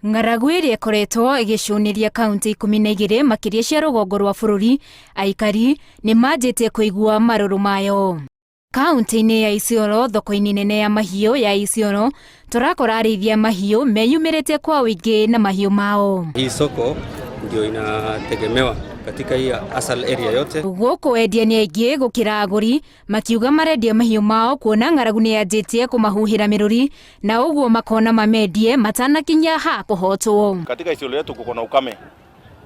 Ng'aragu ĩrĩa ĩkoretwo ĩgĩcũnĩria kaunti 12 makĩria cia rũgongo rwa bũrũri, aikari nĩ manjĩtie kũigua marũrũ mayo. Kaunti-inĩ ya Isiolo, thoko-inĩ nene ya mahiũ ya Isiolo, tũrakora arĩithia mahiũ meyumĩrĩte kwa wĩingĩ na mahiũ mao. Hii soko ndio inategemewa katika hii asal area yote. Gũkũ endia nĩ aingĩ gũkĩra agũri, makiuga marendia mahiũ mao kuona ng'aragu nĩ yanjĩtie kũmahuhĩra mĩrũri, na ũguo makona mamendie matanakinya ha kũhotwo. Katika Isiolo yetu kuko na ukame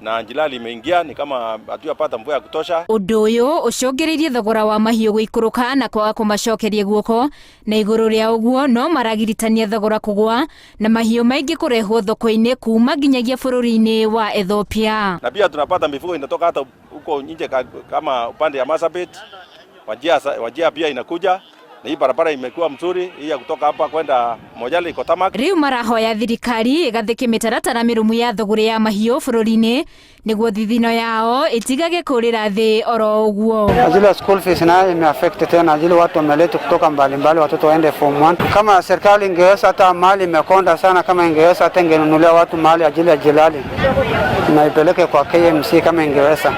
na njila limeingia, ni kama hatujapata mvua ya kutosha. Ũndũ ũyũ ũcũngĩrĩirie thogora wa mahiũ gũikũrũka na kwaga kũmacokeria guoko, na igũrũ rĩa ũguo no maragiritania thogora kũgwa na mahiũ maingĩ kũrehwo thoko-inĩ kuma nginyagia bũrũri-inĩ wa Ethiopia. Na pia tunapata mifugo inatoka hata huko nje kama upande ya Marsabit, Wajia pia inakuja. Na hii barabara imekuwa mzuri, hii ya kutoka hapa kwenda Mojali iko tamak. Riu marahoya thirikari ĩgathĩke mĩtaratara mĩrũmu ya thogora ya mahiũ bũrũri-inĩ nĩguo thithino yao ĩtigage kũrĩra thĩ oro ũguo. Ajili ya school fees nayo imeaffect tena, ajili watu wameleta kutoka mbalimbali watoto waende form 1. Kama serikali ingeweza hata mali imekonda sana, kama ingeweza hata ingenunulia watu mali ajili ya jilali na ipeleke kwa KMC kama ingeweza.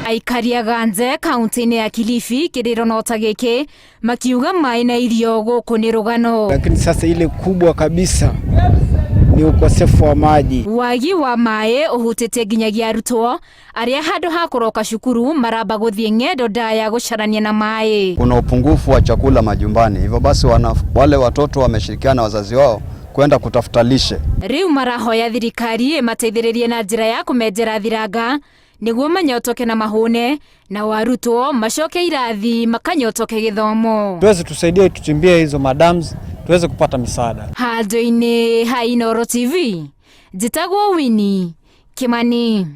Aikari a Ganze, kaunti-inĩ ya Kilifi, kĩrĩro ta gĩkĩ makiuga maĩ na irio gũkũ nĩ rũgano. Lakini sasa ile kubwa kabisa ni ukosefu wa maji. Wagi wa maĩ ũhutĩtie nginyagia arutwo arĩa handũ ha kũroka cukuru maramba gũthiĩ ng'endo ndaya gũcarania na maĩ. Kuna upungufu wa chakula majumbani, hivyo basi wale watoto wameshirikiana na wazazi wao kwenda kutafuta lishe. Riu marahoya thirikari ĩmateithĩrĩrie na njĩra ya kũmenjera thiranga nĩguo manyotoke na mahũne na warutwo macoke irathi makanyotoke gĩthomo. Tuweze tusaidie tuchimbie hizo madams tuweze kupata misaada. Handũ-inĩ ha Inooro TV, njĩtagwo Winnie Kimani.